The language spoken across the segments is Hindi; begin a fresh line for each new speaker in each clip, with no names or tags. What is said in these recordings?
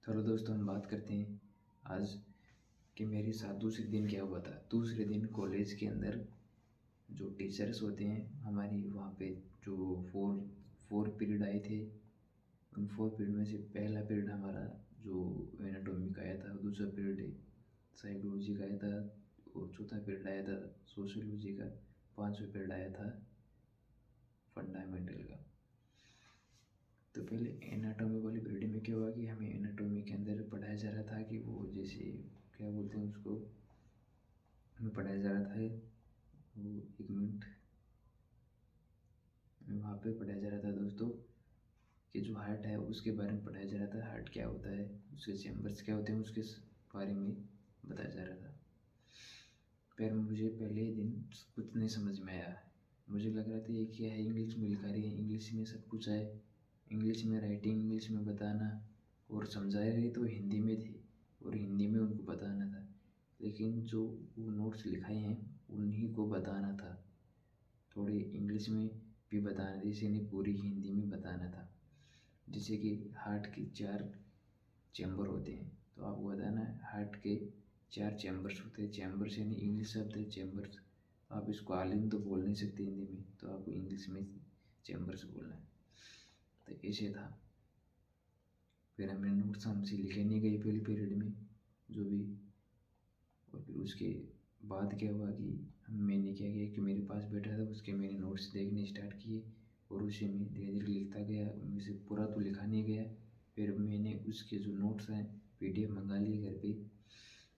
चलो दोस्तों, हम बात करते हैं आज कि मेरे साथ दूसरे दिन क्या हुआ था। दूसरे दिन कॉलेज के अंदर जो टीचर्स होते हैं हमारी, वहाँ पे जो फोर फोर पीरियड आए थे। उन फोर पीरियड में से पहला पीरियड हमारा जो एनाटॉमी का आया था, दूसरा पीरियड साइकोलॉजी का आया था, और चौथा पीरियड आया था सोशियोलॉजी का, पांचवा पीरियड आया था फंडामेंटल का। तो पहले एनाटॉमी वाली पीरियड में क्या हुआ कि हमें एनाटॉमी के अंदर पढ़ाया जा रहा था कि वो जैसे क्या बोलते हैं उसको, हमें पढ़ाया जा रहा था वो, एक मिनट, वहाँ पे पढ़ाया जा रहा था दोस्तों कि जो हार्ट है उसके बारे में पढ़ाया जा रहा था। हार्ट क्या होता है, उसके चैम्बर्स क्या होते हैं, उसके बारे में बताया जा रहा था। पर मुझे पहले दिन कुछ नहीं समझ में आया। मुझे लग रहा था ये क्या है, इंग्लिश में लिखा रही है, इंग्लिश में सब कुछ है, इंग्लिश में राइटिंग, इंग्लिश में बताना, और समझा रही तो हिंदी में थी और हिंदी में उनको बताना था। लेकिन जो वो नोट्स लिखाए हैं उन्हीं को बताना था, थोड़े इंग्लिश में भी बताना था, इसे नहीं पूरी हिंदी में बताना था। जैसे कि हार्ट के 4 चैम्बर होते हैं, तो आपको बताना है हार्ट के 4 चैम्बर्स होते हैं। चैम्बर्स यानी इंग्लिश शब्द है चैम्बर्स, आप इसको आलिंद तो बोल नहीं सकते हिंदी में, तो आपको इंग्लिश में चैम्बर्स बोलना है। तो ऐसे था। फिर हमने नोट्स हमसे लिखे नहीं गए पहले पीरियड में जो भी। और फिर उसके बाद क्या हुआ कि मैंने क्या किया कि मेरे पास बैठा था, उसके मैंने नोट्स देखने स्टार्ट किए और उसे मैं धीरे धीरे लिखता गया। उनमें से पूरा तो लिखा नहीं गया। फिर मैंने उसके जो नोट्स हैं PDF मंगा लिए घर पे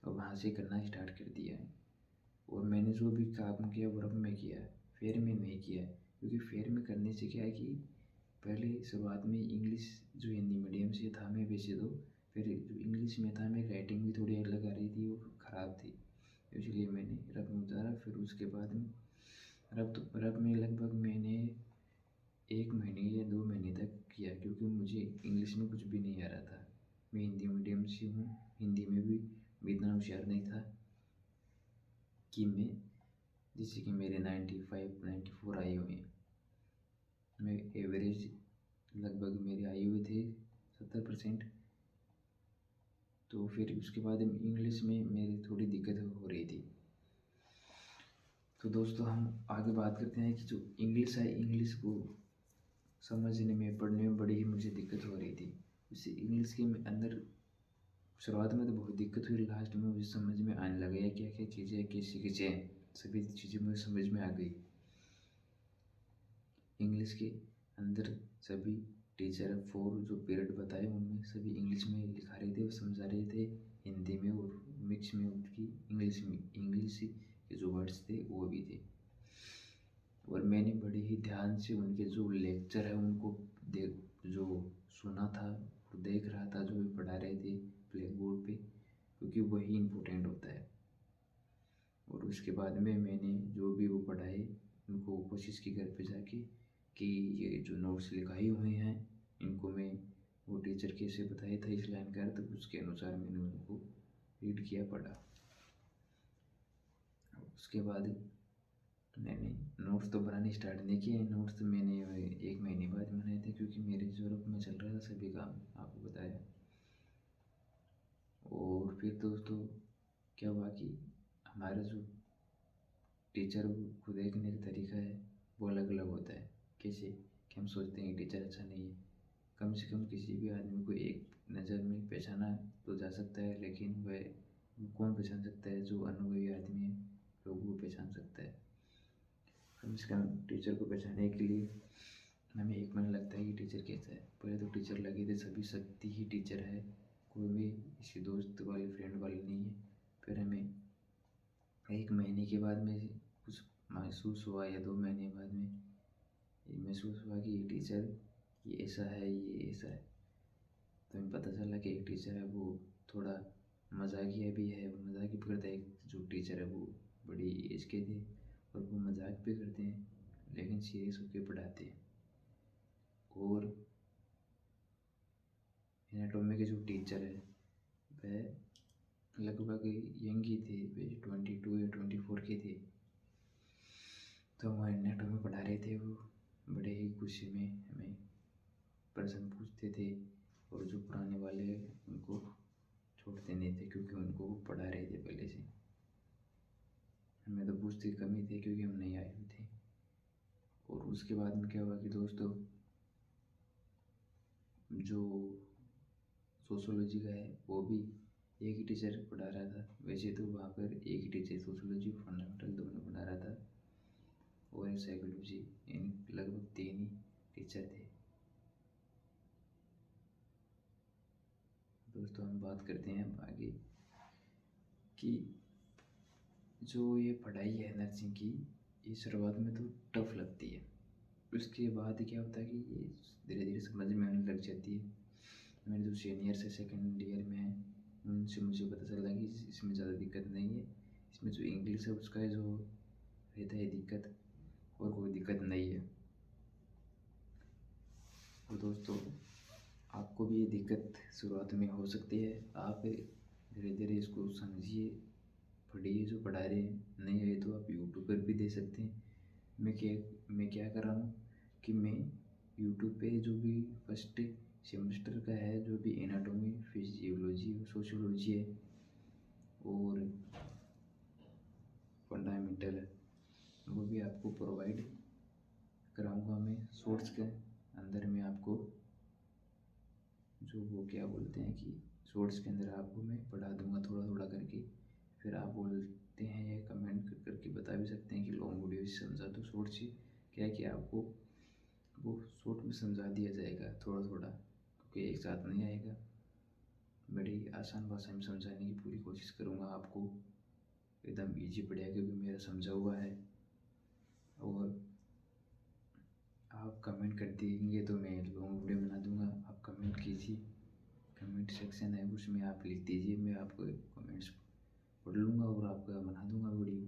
और वहाँ से करना स्टार्ट कर दिया है। और मैंने जो भी काम किया वो रफ में किया है, फेयर में नहीं किया है। क्योंकि फेयर में करने से क्या है कि पहले शुरुआत में इंग्लिश जो हिंदी मीडियम से था मैं वैसे तो, फिर जो इंग्लिश में था मेरी राइटिंग भी थोड़ी अलग आ रही थी और ख़राब थी, इसलिए मैंने रफ में उतारा। फिर उसके बाद में रफ में लगभग मैंने 1 महीने या 2 महीने तक किया, क्योंकि मुझे इंग्लिश में कुछ भी नहीं आ रहा था। मैं हिंदी मीडियम से हूँ, हिंदी में भी मैं इतना होशियार नहीं था कि मैं, जैसे कि मेरे 95 94 आए हुए हैं, मैं एवरेज लगभग मेरे आए हुए थे 70%। तो फिर उसके बाद इंग्लिश में मेरी थोड़ी दिक्कत हो रही थी। तो दोस्तों हम आगे बात करते हैं कि जो इंग्लिश है, इंग्लिश को समझने में पढ़ने में बड़ी ही मुझे दिक्कत हो रही थी। उससे इंग्लिश के अंदर शुरुआत में तो बहुत दिक्कत हुई, लास्ट में मुझे समझ में आने लगा है क्या क्या चीज़ें कैसे कैसे हैं, सभी चीज़ें मुझे समझ में आ गई। इंग्लिश के अंदर सभी टीचर 4 जो पीरियड बताए उनमें सभी इंग्लिश में लिखा रहे थे और समझा रहे थे हिंदी में, और मिक्स में उनकी इंग्लिश के जो वर्ड्स थे वो भी थे। और मैंने बड़े ही ध्यान से उनके जो लेक्चर है उनको देख जो सुना था और देख रहा था जो भी पढ़ा रहे थे ब्लैक बोर्ड पे, क्योंकि वही इम्पोर्टेंट होता है। और उसके बाद में मैंने जो भी वो पढ़ाए उनको कोशिश की घर पे जाके कि ये जो नोट्स लिखाए हुए हैं इनको मैं, वो टीचर कैसे बताया था इस लाइन का, तो उसके अनुसार मैंने उनको रीड किया, पढ़ा। उसके बाद मैंने नोट्स तो बनाने स्टार्ट नहीं किए। नोट्स तो मैंने 1 महीने बाद बनाए थे, क्योंकि मेरे यूरोप में चल रहा था सभी काम, आपको बताया। और फिर दोस्तों क्या हुआ कि हमारा जो टीचर को देखने का तरीका है वो अलग अलग होता है। कैसे कि हम सोचते हैं टीचर अच्छा नहीं है, कम से कम किसी भी आदमी को एक नज़र में पहचाना तो जा सकता है, लेकिन वह कौन पहचान सकता है, जो अनुभवी आदमी है लोग वो पहचान सकता है। कम से कम टीचर को पहचानने के लिए हमें 1 महीना लगता है कि टीचर कैसा है। पहले तो टीचर लगे थे सभी सख्ती ही टीचर है, कोई भी इसके दोस्त वाले फ्रेंड वाले नहीं है। फिर हमें 1 महीने के बाद में कुछ महसूस हुआ, या 2 महीने बाद में ये महसूस हुआ कि ये टीचर ये ऐसा है, ये ऐसा है। तो हमें पता चला कि एक टीचर है वो थोड़ा मजाकिया भी है, वो मजाक भी करता है। एक जो टीचर है वो बड़ी एज के थे और वो मजाक भी करते हैं लेकिन सीरियस होकर पढ़ाते हैं। और एनाटॉमी के जो टीचर है वह लगभग यंग ही थे, वे 22 या 24 के थे। तो वो एनाटॉमी पढ़ा रहे थे, वो बड़े ही खुशी में हमें प्रश्न पूछते थे, और जो पुराने वाले उनको छोड़ते नहीं थे, क्योंकि उनको वो पढ़ा रहे थे पहले से। हमें तो पूछते कम ही थे, क्योंकि हम नहीं आए हुए थे। और उसके बाद में क्या हुआ कि दोस्तों, जो सोशोलॉजी का है वो भी एक ही टीचर पढ़ा रहा था। वैसे तो वहाँ पर एक ही टीचर सोशोलॉजी फंडामेंटल दोनों पढ़ा रहा था, और एक साइकोलॉजी, इन लगभग 3 ही टीचर थे। दोस्तों हम बात करते हैं आगे कि जो ये पढ़ाई है नर्सिंग की, ये शुरुआत में तो टफ लगती है। उसके बाद क्या होता है कि ये धीरे धीरे समझ में आने लग जाती है। मेरे जो सीनियर्स है सेकेंड ईयर में हैं, उनसे मुझे पता चला कि इसमें ज़्यादा दिक्कत नहीं है। इसमें जो इंग्लिश है उसका जो रहता है दिक्कत, और कोई दिक्कत नहीं है। तो दोस्तों आपको भी ये दिक्कत शुरुआत में हो सकती है। आप धीरे धीरे इसको समझिए, पढ़िए जो पढ़ा रहे हैं। नहीं आए तो आप यूट्यूब पर भी दे सकते हैं। मैं क्या कर रहा हूँ कि मैं यूट्यूब पे जो भी फर्स्ट सेमेस्टर का है, जो भी एनाटॉमी, फिजियोलॉजी और सोशियोलॉजी है और फंडामेंटल है, वो भी आपको प्रोवाइड कराऊंगा मैं शॉर्ट्स के अंदर में। आपको जो वो क्या बोलते हैं कि शॉर्ट्स के अंदर आपको मैं पढ़ा दूंगा थोड़ा थोड़ा करके। फिर आप बोलते हैं या कमेंट करके बता भी सकते हैं कि लॉन्ग वीडियो से समझा तो शॉर्ट से क्या है कि आपको वो शॉर्ट में समझा दिया जाएगा थोड़ा थोड़ा, क्योंकि एक साथ नहीं आएगा। बड़ी आसान भाषा में समझाने की पूरी कोशिश करूँगा आपको, एकदम इजी पड़ेगा क्योंकि मेरा समझा हुआ है। और आप कमेंट कर देंगे तो मैं लॉन्ग वीडियो बना दूंगा। आप कमेंट कीजिए, कमेंट सेक्शन है उसमें आप लिख दीजिए, मैं आपको कमेंट्स पढ़ लूँगा और आपका बना दूंगा वीडियो।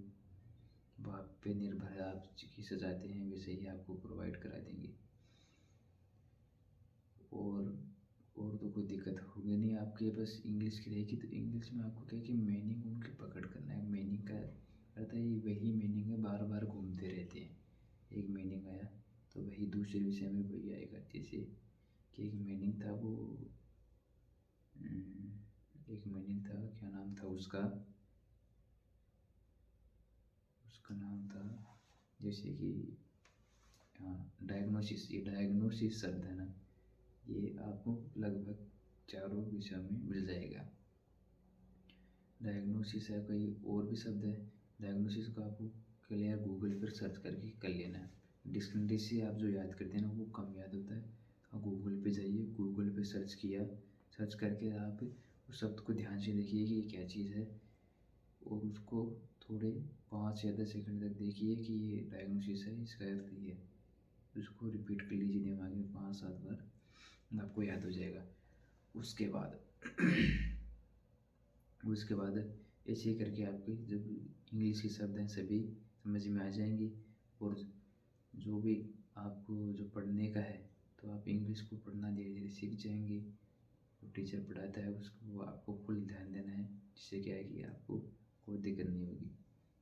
अब आप पे निर्भर है, आप किसे चाहते हैं वैसे ही आपको प्रोवाइड करा देंगे। और तो कोई दिक्कत होगी नहीं आपके, बस इंग्लिश की रहेगी। तो इंग्लिश में आपको क्या है कि मीनिंग उनकी पकड़ करना है। मीनिंग का अर्थ है वही मीनिंग है, बार बार घूमते रहते हैं। एक मीनिंग आया तो वही दूसरे विषय में वही आएगा। जैसे कि एक मीनिंग था वो एक मीनिंग था, क्या नाम था उसका, उसका नाम था जैसे कि हाँ डायग्नोसिस। ये डायग्नोसिस शब्द है ना, ये आपको लगभग चारों विषयों में मिल जाएगा। डायग्नोसिस है, कोई और भी शब्द है। डायग्नोसिस को आपको क्लियर गूगल पर सर्च करके कर लेना है। डिक्शनरी से आप जो याद करते हैं ना वो कम याद होता है। आप गूगल पे जाइए, गूगल पे सर्च किया, सर्च करके आप उस शब्द को ध्यान से देखिए कि ये क्या चीज़ है, और उसको थोड़े 5 या 10 सेकंड तक देखिए कि ये डायग्नोसिस है, इसका अर्थ ये है। उसको रिपीट कर लीजिए दिमाग में 5-7 बार, आपको याद हो जाएगा। उसके बाद उसके बाद ऐसे ही करके आपके जब इंग्लिश के शब्द हैं सभी समझ में आ जाएंगे। और जो भी आपको जो पढ़ने का है तो आप इंग्लिश को पढ़ना धीरे धीरे सीख जाएंगे। जो टीचर पढ़ाता है उसको आपको फुल ध्यान देना है, जिससे क्या है कि आपको कोई दिक्कत नहीं होगी।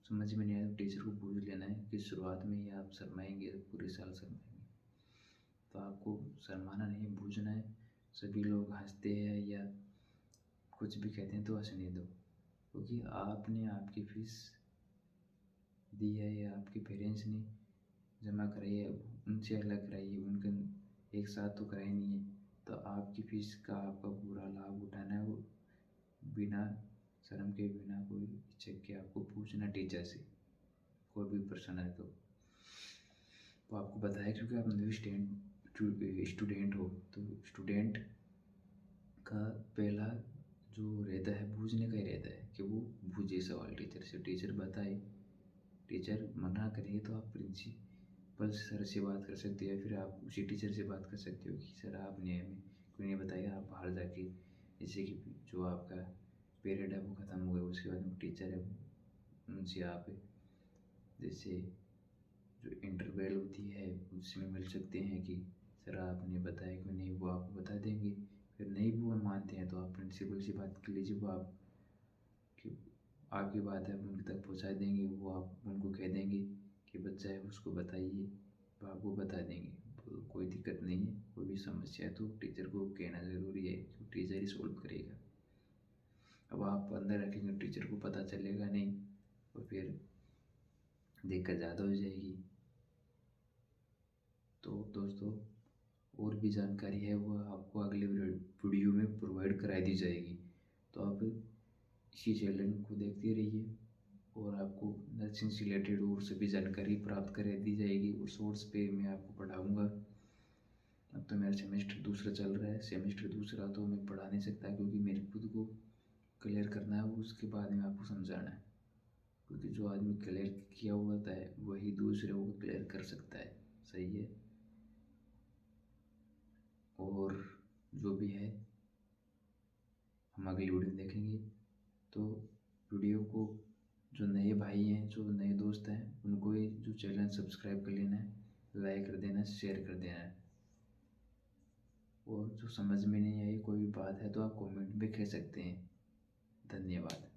समझ में नहीं आया तो टीचर को पूछ लेना है कि शुरुआत में ही आप शर्माएंगे तो पूरे साल शर्माएंगे। तो आपको शर्माना नहीं, बूझना है। सभी लोग हंसते हैं या कुछ भी कहते हैं तो हंसने दो, क्योंकि आपने आपकी फीस दी है या आपके पेरेंट्स ने जमा कराई है, उनसे अलग कराई है, उनके एक साथ तो कराई नहीं है। तो आपकी फीस का आपका पूरा लाभ उठाना है, वो बिना शर्म के, बिना कोई चेक के आपको पूछना टीचर से कोई भी प्रश्न है तो आपको बताया, क्योंकि आप न्यू स्टूडेंट हो। तो स्टूडेंट का पहला जो रहता है बूझने का ही रहता है कि वो बूझे सवाल टीचर से। टीचर बताए, टीचर मना करे तो आप प्रिंसिपल सर से बात कर सकते हो, या फिर आप उसी टीचर से बात कर सकते हो कि सर आपने हमें क्यों नहीं बताया। आप बाहर जाके जैसे कि जो आपका पीरियड है वो ख़त्म हो गया, उसके बाद में टीचर है उनसे आप जैसे जो इंटरवल होती है उसमें मिल सकते हैं कि सर आपने बताया क्यों नहीं, वो आपको बता देंगे। फिर नहीं वो मानते हैं तो आप प्रिंसिपल से बात कर लीजिए, वो आप कि आपकी बात है उनके तक पहुंचा देंगे। वो आप उनको कह देंगे कि बच्चा है उसको बताइए, वो आपको बता देंगे। तो कोई दिक्कत नहीं है, कोई भी भी समस्या है तो टीचर को कहना ज़रूरी है कि टीचर ही सॉल्व करेगा। अब आप अंदर रखेंगे टीचर को पता चलेगा नहीं और फिर दिक्कत ज़्यादा हो जाएगी। तो दोस्तों और भी जानकारी है वो आपको अगले वीडियो में प्रोवाइड कराई दी जाएगी। तो आप इसी चैनल को देखते रहिए और आपको नर्सिंग से रिलेटेड और सभी जानकारी प्राप्त करा दी जाएगी और सोर्स पे मैं आपको पढ़ाऊँगा। अब तो मेरा सेमेस्टर दूसरा चल रहा है, सेमेस्टर दूसरा तो मैं पढ़ा नहीं सकता क्योंकि मेरे खुद को क्लियर करना है, वो उसके बाद में आपको समझाना है, क्योंकि जो आदमी क्लियर किया हुआ होता है वही दूसरे को क्लियर कर सकता है। सही है। और जो भी है हम अगली वीडियो में देखेंगे। तो वीडियो को जो नए भाई हैं, जो नए दोस्त हैं, उनको ही जो चैनल सब्सक्राइब कर लेना है, लाइक कर देना है, शेयर कर देना है। और जो समझ में नहीं आई कोई भी बात है तो आप कमेंट में कह सकते हैं। धन्यवाद।